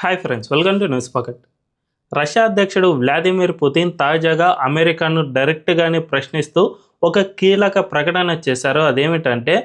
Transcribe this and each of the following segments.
Hi friends, welcome to news pocket. Russia అధ్యక్షుడు Vladimir Putin తాజాగా అమెరికాను డైరెక్ట్గానే ప్రశ్నిస్తూ ఒక కీలక ప్రకటన చేశారు. అదేమిటంటే,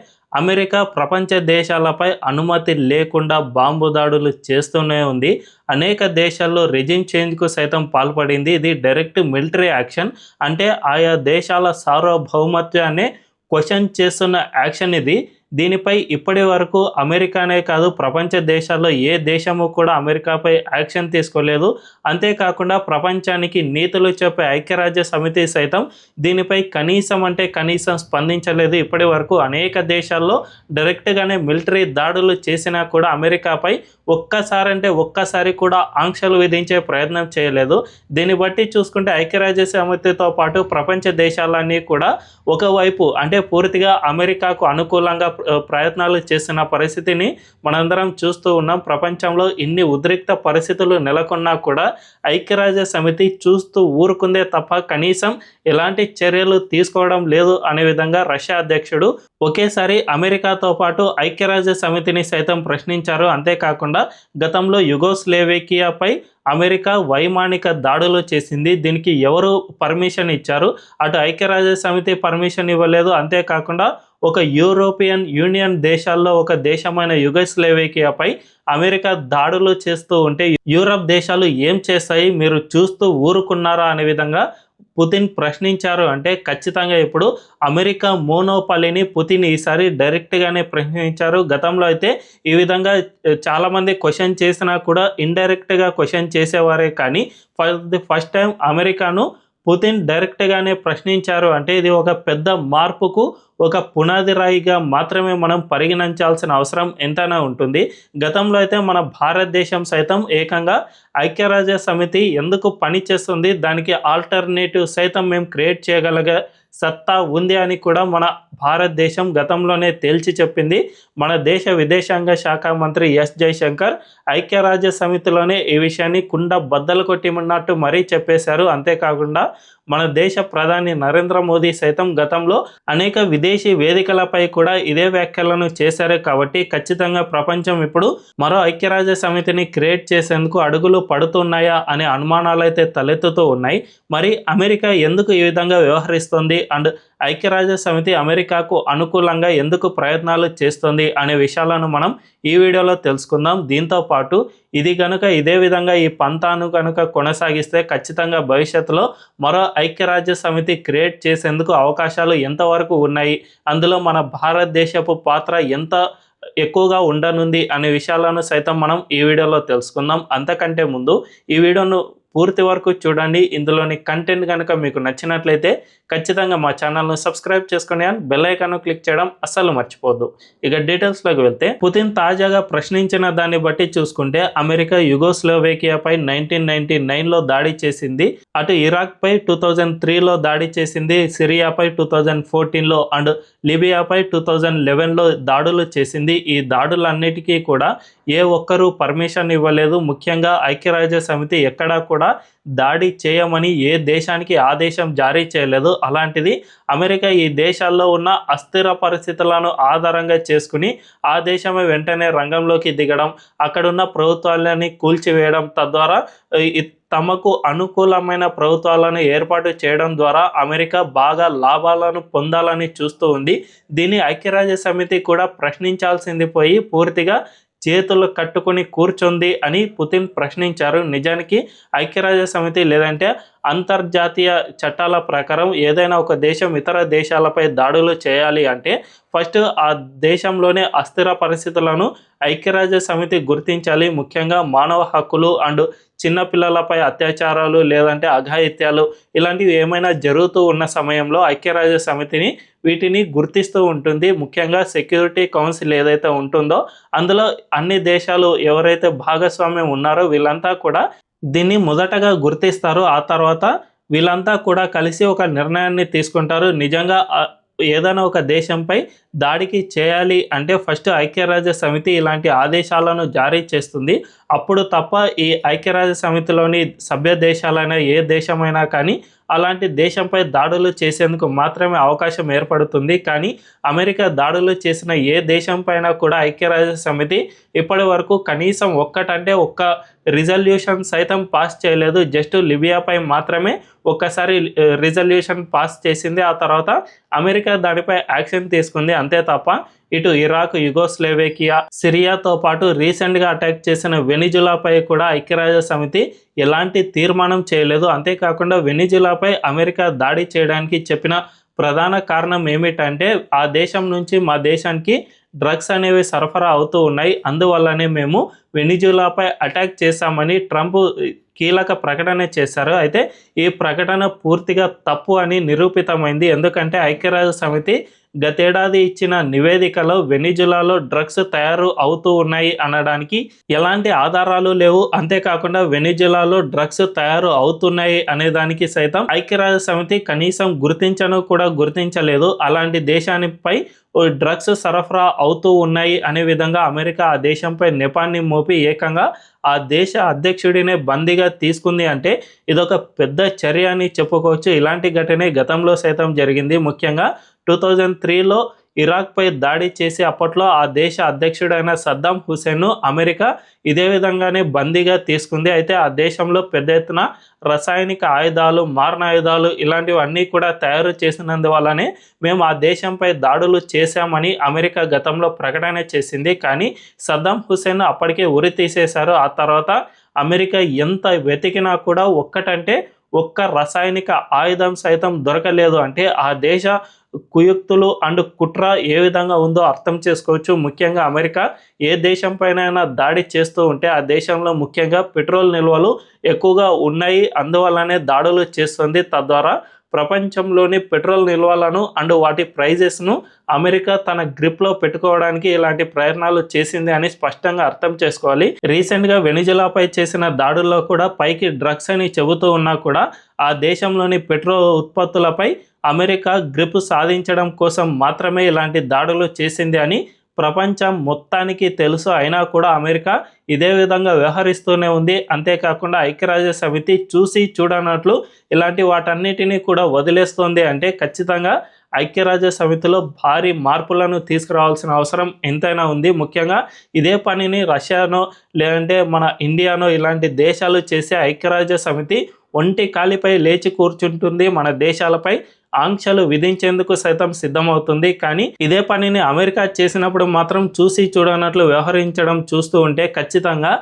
అమెరికా ప్రపంచ దేశాలపై అనుమతి లేకుండా బాంబు దాడులు చేస్తూనే ఉంది. అనేక దేశాల్లో రెజిమ్ చేంజ్కు సైతం పాల్పడింది. ఇది డైరెక్ట్ మిలిటరీ యాక్షన్, అంటే ఆయా దేశాల సార్వభౌమత్వాన్ని క్వశ్చన్ చేస్తున్న యాక్షన్ ఇది. దీనిపై ఇప్పటి వరకు అమెరికానే కాదు, ప్రపంచ దేశాల్లో ఏ దేశము కూడా అమెరికాపై యాక్షన్ తీసుకోలేదు. అంతేకాకుండా ప్రపంచానికి నీతులు చెప్పే ఐక్యరాజ్య సమితి సైతం దీనిపై కనీసం స్పందించలేదు. ఇప్పటి వరకు అనేక దేశాల్లో డైరెక్ట్గానే మిలిటరీ దాడులు చేసినా కూడా అమెరికాపై ఒక్కసారి కూడా ఆంక్షలు విధించే ప్రయత్నం చేయలేదు. దీన్ని బట్టి చూసుకుంటే ఐక్యరాజ్య సమితితో పాటు ప్రపంచ దేశాలన్నీ కూడా ఒకవైపు అంటే పూర్తిగా అమెరికాకు అనుకూలంగా ప్రయత్నాలు చేసిన పరిస్థితిని మనందరం చూస్తూ ఉన్నాం. ప్రపంచంలో ఇన్ని ఉద్రిక్త పరిస్థితులు నెలకొన్నా కూడా ఐక్యరాజ్య సమితి చూస్తూ ఊరుకుందే తప్ప కనీసం ఎలాంటి చర్యలు తీసుకోవడం లేదు అనే విధంగా రష్యా అధ్యక్షుడు ఒకేసారి అమెరికాతో పాటు ఐక్యరాజ్య సమితిని సైతం ప్రశ్నించారు. అంతేకాకుండా గతంలో యుగోస్లేవియాపై అమెరికా వైమానిక దాడులు చేసింది. దీనికి ఎవరు పర్మిషన్ ఇచ్చారు? అటు ఐక్యరాజ్య సమితి పర్మిషన్ ఇవ్వలేదు. అంతేకాకుండా ఒక యూరోపియన్ యూనియన్ దేశాల్లో ఒక దేశమైన యుగోస్లేవియాపై అమెరికా దాడులు చేస్తూ ఉంటే యూరప్ దేశాలు ఏం చేస్తాయి, మీరు చూస్తూ ఊరుకున్నారా అనే విధంగా పుతిన్ ప్రశ్నించారు. అంటే ఖచ్చితంగా ఇప్పుడు అమెరికా మోనోపాలిని పుతిన్ ఈసారి డైరెక్ట్గానే ప్రశ్నించారు. గతంలో అయితే ఈ విధంగా చాలామంది క్వశ్చన్ చేసినా కూడా ఇండైరెక్ట్గా క్వశ్చన్ చేసేవారే, కానీ ఫస్ట్ టైం అమెరికాను పుతిన్ డైరెక్ట్గానే ప్రశ్నించారు. అంటే ఇది ఒక పెద్ద మార్పుకు ఒక పునాది రాయిగా మాత్రమే మనం పరిగణించాల్సిన అవసరం ఎంతైనా ఉంటుంది. గతంలో అయితే మన భారతదేశం సైతం ఏకంగా ఐక్యరాజ్య సమితి ఎందుకు పనిచేస్తుంది, దానికి ఆల్టర్నేటివ్ సైతం మేము క్రియేట్ చేయగలిగే సత్తా ఉంది అని కూడా మన భారతదేశం గతంలోనే తేల్చి చెప్పింది. మన దేశ విదేశాంగ శాఖ మంత్రి ఎస్ జయశంకర్ ఐక్యరాజ్య సమితిలోనే ఈ విషయాన్ని కుండ బద్దలు కొట్టిమన్నట్టు మరీ చెప్పేశారు. అంతేకాకుండా మన దేశ ప్రధాని నరేంద్ర మోదీ సైతం గతంలో అనేక విదేశీ వేదికలపై కూడా ఇదే వ్యాఖ్యలను చేశారు. కాబట్టి ఖచ్చితంగా ప్రపంచం ఇప్పుడు మరో ఐక్యరాజ్య సమితిని క్రియేట్ చేసేందుకు అడుగులు పడుతున్నాయా అనే అనుమానాలు అయితే తలెత్తుతూ ఉన్నాయి. మరి అమెరికా ఎందుకు ఈ విధంగా వ్యవహరిస్తుంది అండ్ ఐక్యరాజ్య సమితి అమెరికాకు అనుకూలంగా ఎందుకు ప్రయత్నాలు చేస్తుంది అనే విషయాలను మనం ఈ వీడియోలో తెలుసుకుందాం. దీంతో పాటు ఇది కనుక ఇదే విధంగా ఈ పంతాను కనుక కొనసాగిస్తే ఖచ్చితంగా భవిష్యత్తులో మరో ఐక్యరాజ్య సమితి క్రియేట్ చేసేందుకు అవకాశాలు ఎంతవరకు ఉన్నాయి, అందులో మన భారతదేశపు పాత్ర ఎంత ఎక్కువగా ఉండనుంది అనే విషయాలను సైతం మనం ఈ వీడియోలో తెలుసుకుందాం. అంతకంటే ముందు ఈ వీడియోను పూర్తి వరకు చూడండి. ఇందులోని కంటెంట్ కనుక మీకు నచ్చినట్లయితే ఖచ్చితంగా మా ఛానల్ను సబ్స్క్రైబ్ చేసుకోండి అండ్ బెల్ ఐకాన్ను క్లిక్ చేయడం అస్సలు మర్చిపోద్దు. ఇక డీటెయిల్స్లోకి వెళ్తే, పుతిన్ తాజాగా ప్రశ్నించిన దాన్ని బట్టి చూసుకుంటే అమెరికా యుగోస్లోవేకియాపై 1999లో దాడి చేసింది, అటు ఇరాక్పై 2003లో దాడి చేసింది, సిరియాపై 2014లో అండ్ లిబియాపై 2011లో దాడులు చేసింది. ఈ దాడులన్నిటికీ కూడా ఏ ఒక్కరూ పర్మిషన్ ఇవ్వలేదు. ముఖ్యంగా ఐక్యరాజ్య సమితి ఎక్కడా కూడా దాడి చేయమని ఏ దేశానికి ఆదేశం జారీ చేయలేదు. అలాంటిది అమెరికా ఈ దేశాల్లో ఉన్న అస్థిర పరిస్థితులను ఆధారంగా చేసుకుని ఆ దేశమే వెంటనే రంగంలోకి దిగడం, అక్కడున్న ప్రభుత్వాలని కూల్చివేయడం, తద్వారా తమకు అనుకూలమైన ప్రభుత్వాలను ఏర్పాటు చేయడం ద్వారా అమెరికా బాగా లాభాలను పొందాలని చూస్తూ ఉంది. దీన్ని ఐక్యరాజ్య సమితి కూడా ప్రశ్నించాల్సింది పోయి పూర్తిగా చేతులు కట్టుకొని కూర్చుంది అని పుతిన్ ప్రశ్నించారు. నిజానికి ఐక్యరాజ్య సమితి లేదంటే అంతర్జాతీయ చట్టాల ప్రకారం ఏదైనా ఒక దేశం ఇతర దేశాలపై దాడులు చేయాలి అంటే ఫస్ట్ ఆ దేశంలోనే అస్థిర పరిస్థితులను ఐక్యరాజ్య సమితి గుర్తించాలి. ముఖ్యంగా మానవ హక్కులు అండ్ చిన్నపిల్లలపై అత్యాచారాలు లేదంటే అఘాయిత్యాలు ఇలాంటివి ఏమైనా జరుగుతూ ఉన్న సమయంలో ఐక్యరాజ్య సమితిని వీటిని గుర్తిస్తూ ఉంటుంది. ముఖ్యంగా సెక్యూరిటీ కౌన్సిల్ ఏదైతే ఉంటుందో అందులో అన్ని దేశాలు ఎవరైతే భాగస్వామ్యం ఉన్నారో వీళ్ళంతా కూడా దీన్ని మొదటగా గుర్తిస్తారు. ఆ తర్వాత వీళ్ళంతా కూడా కలిసి ఒక నిర్ణయాన్ని తీసుకుంటారు. నిజంగా ఏదైనా ఒక దేశంపై దాడికి చేయాలి అంటే ఫస్ట్ ఐక్యరాజ్య సమితి ఇలాంటి ఆదేశాలను జారీ చేస్తుంది. అప్పుడు తప్ప ఈ ఐక్యరాజ్య సమితిలోని సభ్య దేశాలైనా ఏ దేశమైనా కానీ అలాంటి దేశంపై దాడులు చేసేందుకు మాత్రమే అవకాశం ఏర్పడుతుంది. కానీ అమెరికా దాడులు చేసిన ఏ దేశం పైన కూడా ఐక్యరాజ్య సమితి ఇప్పటి వరకు కనీసం ఒక్క రిజల్యూషన్ సైతం పాస్ చేయలేదు. జస్ట్ లిబియాపై మాత్రమే ఒక్కసారి రిజల్యూషన్ పాస్ చేసింది. ఆ తర్వాత అమెరికా దానిపై యాక్షన్ తీసుకుంది అంతే తప్ప ఇటు ఇరాక్, యుగోస్లోవేకియా, సిరియాతో పాటు రీసెంట్గా అటాక్ చేసిన వెనిజులాపై కూడా ఐక్యరాజ్య సమితి ఎలాంటి తీర్మానం చేయలేదు. అంతేకాకుండా వెనిజులాపై అమెరికా దాడి చేయడానికి చెప్పిన ప్రధాన కారణం ఏమిటంటే ఆ దేశం నుంచి మా దేశానికి డ్రగ్స్ అనేవి సరఫరా అవుతూ ఉన్నాయి, అందువల్లనే మేము వెనిజులాపై అటాక్ చేశామని ట్రంప్ కీలక ప్రకటన చేశారు. అయితే ఈ ప్రకటన పూర్తిగా తప్పు అని నిరూపితమైంది. ఎందుకంటే ఐక్యరాజ్య సమితి గతేడాది ఇచ్చిన నివేదికలో వెనిజులాలో డ్రగ్స్ తయారు అవుతూ ఉన్నాయి అనడానికి ఎలాంటి ఆధారాలు లేవు. అంతేకాకుండా వెనిజులాలో డ్రగ్స్ తయారు అవుతున్నాయి అనే దానికి సైతం ఐక్యరాజ్య సమితి కనీసం గుర్తించలేదు. అలాంటి దేశానిపై డ్రగ్స్ సరఫరా అవుతూ ఉన్నాయి అనే విధంగా అమెరికా ఆ దేశంపై నెపాన్ని మోపి ఏకంగా ఆ దేశ అధ్యక్షుడినే బందీగా తీసుకుంది అంటే ఇదొక పెద్ద చర్య అని చెప్పుకోవచ్చు. ఇలాంటి ఘటనే గతంలో సైతం జరిగింది. ముఖ్యంగా 2003లో ఇరాక్పై దాడి చేసి అప్పట్లో ఆ దేశ అధ్యక్షుడైన సద్దాం హుసేన్ను అమెరికా ఇదే విధంగానే బందీగా తీసుకుంది. అయితే ఆ దేశంలో పెద్ద ఎత్తున రసాయనిక ఆయుధాలు, మారణాయుధాలు ఇలాంటివన్నీ కూడా తయారు చేసినందువల్లనే మేము ఆ దేశంపై దాడులు చేశామని అమెరికా గతంలో ప్రకటన చేసింది. కానీ సద్దాం హుసేన్ అప్పటికే ఉరి తీసేశారు. ఆ తర్వాత అమెరికా ఎంత వెతికినా కూడా ఒక్క రసాయనిక ఆయుధం సైతం దొరకలేదు. అంటే ఆ దేశ కుయుక్తులు అండ్ కుట్ర ఏ విధంగా ఉందో అర్థం చేసుకోవచ్చు. ముఖ్యంగా అమెరికా ఏ దేశం పైన దాడి చేస్తూ ఉంటే ఆ దేశంలో ముఖ్యంగా పెట్రోల్ నిల్వలు ఎక్కువగా ఉన్నాయి, అందువల్లనే దాడులు చేస్తుంది. తద్వారా ప్రపంచంలోని పెట్రోల్ నిల్వలను అండ్ వాటి ప్రైజెస్ను అమెరికా తన గ్రిప్లో పెట్టుకోవడానికి ఇలాంటి ప్రయత్నాలు చేసింది అని స్పష్టంగా అర్థం చేసుకోవాలి. రీసెంట్గా వెనిజులాపై చేసిన దాడుల్లో కూడా పైకి డ్రగ్స్ అని చెబుతూ ఉన్నా కూడా ఆ దేశంలోని పెట్రోల్ ఉత్పత్తులపై అమెరికా గ్రిప్ సాధించడం కోసం మాత్రమే ఇలాంటి దాడులు చేసింది అని ప్రపంచం మొత్తానికి తెలుసు. అయినా కూడా అమెరికా ఇదే విధంగా వ్యవహరిస్తూనే ఉంది. అంతేకాకుండా ఐక్యరాజ్య సమితి చూసి చూడనట్లు ఇలాంటి వాటన్నిటినీ కూడా వదిలేస్తోంది. అంటే ఖచ్చితంగా ఐక్యరాజ్య సమితిలో భారీ మార్పులను తీసుకురావాల్సిన అవసరం ఎంతైనా ఉంది. ముఖ్యంగా ఇదే పనిని రష్యానో లేదంటే మన ఇండియానో ఇలాంటి దేశాలు చేసే ఐక్యరాజ్య సమితి ఒంటి కాలిపై లేచి కూర్చుంటుంది, మన దేశాలపై ఆంక్షలు విధించేందుకు సైతం సిద్ధమవుతుంది. కానీ ఇదే పనిని అమెరికా చేసినప్పుడు మాత్రం చూసి చూడనట్లు వ్యవహరించడం చూస్తూ ఉంటే ఖచ్చితంగా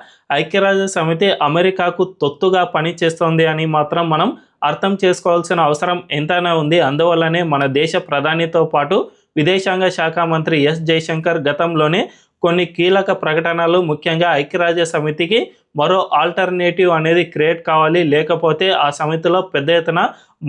ఐక్యరాజ్య సమితి అమెరికాకు తొత్తుగా పనిచేస్తోంది అని మాత్రం మనం అర్థం చేసుకోవాల్సిన అవసరం ఎంతైనా ఉంది. అందువల్లనే మన దేశ ప్రధానితో పాటు విదేశాంగ శాఖ మంత్రి ఎస్ జయశంకర్ గతంలోనే కొన్ని కీలక ప్రకటనలు ముఖ్యంగా ఐక్యరాజ్య సమితికి మరో ఆల్టర్నేటివ్ అనేది క్రియేట్ కావాలి, లేకపోతే ఆ సమితిలో పెద్ద ఎత్తున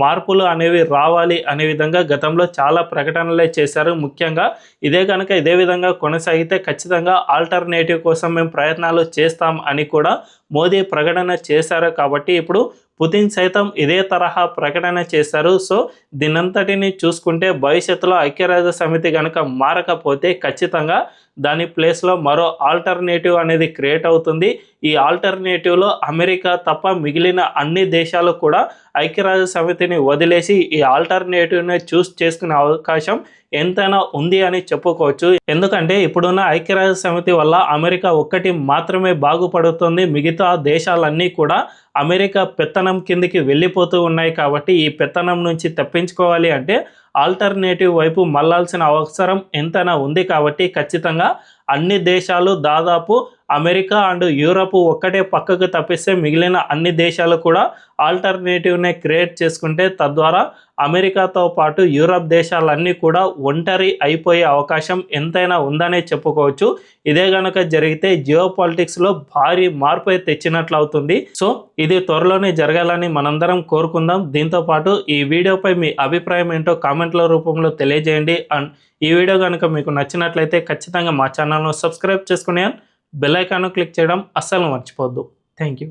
మార్పులు అనేవి రావాలి అనే విధంగా గతంలో చాలా ప్రకటనలే చేశారు. ముఖ్యంగా ఇదే విధంగా కొనసాగితే ఖచ్చితంగా ఆల్టర్నేటివ్ కోసం మేము ప్రయత్నాలు చేస్తాం అని కూడా మోదీ ప్రకటన చేశారు. కాబట్టి ఇప్పుడు పుతిన్ సైతం ఇదే తరహా ప్రకటన చేశారు. సో దీనంతటిని చూసుకుంటే భవిష్యత్తులో ఐక్యరాజ్య సమితి కనుక మారకపోతే ఖచ్చితంగా దాని ప్లేస్లో మరో ఆల్టర్నేటివ్ అనేది క్రియేట్ అవుతుంది. ఈ ఆల్టర్నేటివ్లో అమెరికా తప్ప మిగిలిన అన్ని దేశాలు కూడా ఐక్యరాజ్య సమితిని వదిలేసి ఈ ఆల్టర్నేటివ్ని చూస్ చేసుకునే అవకాశం ఎంతైనా ఉంది అని చెప్పుకోవచ్చు. ఎందుకంటే ఇప్పుడున్న ఐక్యరాజ్య సమితి వల్ల అమెరికా ఒక్కటి మాత్రమే బాగుపడుతుంది, మిగతా దేశాలన్నీ కూడా అమెరికా పెత్తనం కిందికి వెళ్ళిపోతూ ఉన్నాయి. కాబట్టి ఈ పెత్తనం నుంచి తప్పించుకోవాలి అంటే ఆల్టర్నేటివ్ వైపు మళ్ళాల్సిన అవసరం ఎంతైనా ఉంది. కాబట్టి ఖచ్చితంగా అన్ని దేశాలు దాదాపు అమెరికా అండ్ యూరప్ ఒక్కటే పక్కకు తప్పిస్తే మిగిలిన అన్ని దేశాలు కూడా ఆల్టర్నేటివ్నే క్రియేట్ చేసుకుంటే తద్వారా అమెరికాతో పాటు యూరప్ దేశాలన్నీ కూడా ఒంటరి అయిపోయే అవకాశం ఎంతైనా ఉందనే చెప్పుకోవచ్చు. ఇదే కనుక జరిగితే జియో పాలిటిక్స్లో భారీ మార్పు తెచ్చినట్లు అవుతుంది. సో ఇది త్వరలోనే జరగాలని మనందరం కోరుకుందాం. దీంతోపాటు ఈ వీడియోపై మీ అభిప్రాయం ఏంటో కామెంట్ల రూపంలో తెలియజేయండి. అండ్ ఈ వీడియో కనుక మీకు నచ్చినట్లయితే ఖచ్చితంగా మా ఛానల్ను సబ్స్క్రైబ్ చేసుకుని బెల్ ఐకాన్ క్లిక్ చేయడం అస్సలు మర్చిపోవద్దు. Thank you.